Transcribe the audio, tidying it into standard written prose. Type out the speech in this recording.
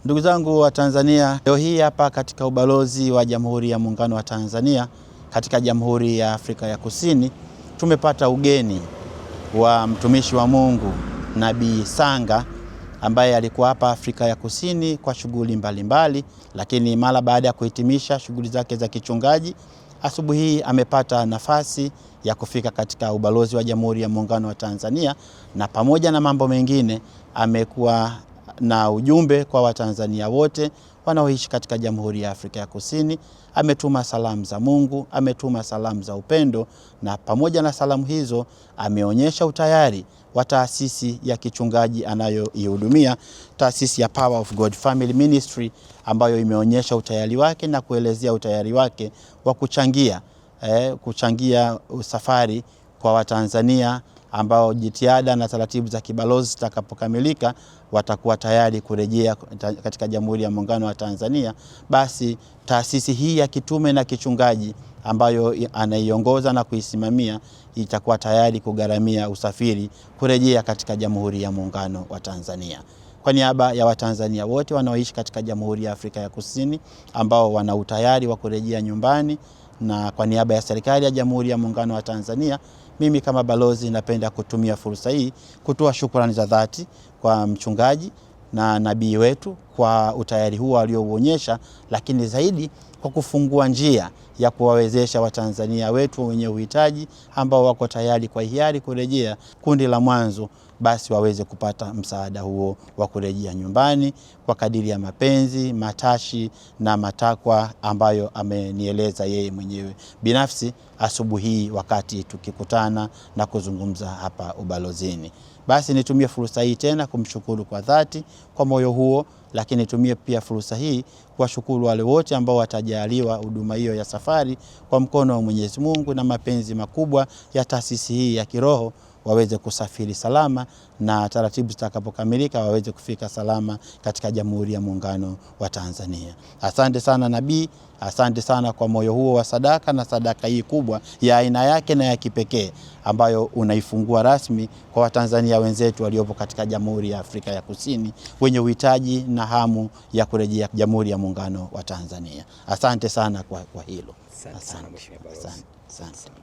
Ndugu zangu wa Tanzania, leo hii hapa katika ubalozi wa Jamhuri ya Muungano wa Tanzania katika Jamhuri ya Afrika ya Kusini tumepata ugeni wa mtumishi wa Mungu Nabii Sanga ambaye alikuwa hapa Afrika ya Kusini kwa shughuli mbalimbali, lakini mara baada ya kuhitimisha shughuli zake za kichungaji, asubuhi hii amepata nafasi ya kufika katika ubalozi wa Jamhuri ya Muungano wa Tanzania, na pamoja na mambo mengine amekuwa na ujumbe kwa Watanzania wote wanaoishi katika Jamhuri ya Afrika ya Kusini. Ametuma salamu za Mungu, ametuma salamu za upendo, na pamoja na salamu hizo ameonyesha utayari wa taasisi ya kichungaji anayoihudumia, taasisi ya Power of God Family Ministry, ambayo imeonyesha utayari wake na kuelezea utayari wake wa kuchangia safari kwa Watanzania ambao jitihada na taratibu za kibalozi zitakapokamilika watakuwa tayari kurejea katika Jamhuri ya Muungano wa Tanzania. Basi taasisi hii ya kitume na kichungaji ambayo anaiongoza na kuisimamia itakuwa tayari kugharamia usafiri kurejea katika Jamhuri ya Muungano wa Tanzania. Kwa niaba ya Watanzania wote wanaoishi katika Jamhuri ya Afrika ya Kusini ambao wana utayari wa kurejea nyumbani, na kwa niaba ya serikali ya Jamhuri ya Muungano wa Tanzania, mimi kama balozi napenda kutumia fursa hii kutoa shukrani za dhati kwa mchungaji na nabii wetu kwa utayari huo aliouonyesha, lakini zaidi kwa kufungua njia ya kuwawezesha Watanzania wetu wenye uhitaji ambao wako tayari kwa hiari kurejea kundi la mwanzo, basi waweze kupata msaada huo wa kurejea nyumbani kwa kadiri ya mapenzi, matashi na matakwa ambayo amenieleza yeye mwenyewe binafsi asubuhi wakati tukikutana na kuzungumza hapa ubalozini. Basi nitumie fursa hii tena kumshukuru kwa dhati kwa moyo huo, lakini nitumie pia fursa hii kuwashukuru wale wote ambao watajaliwa huduma hiyo ya safari kwa mkono wa Mwenyezi Mungu na mapenzi makubwa ya taasisi hii ya kiroho, waweze kusafiri salama na taratibu zitakapokamilika waweze kufika salama katika Jamhuri ya Muungano wa Tanzania. Asante sana nabii, asante sana kwa moyo huo wa sadaka na sadaka hii kubwa ya aina yake na ya kipekee ambayo unaifungua rasmi kwa Watanzania wenzetu waliopo katika Jamhuri ya Afrika ya Kusini wenye uhitaji na hamu ya kurejea Jamhuri ya Muungano wa Tanzania. Asante sana kwa hilo. Asante.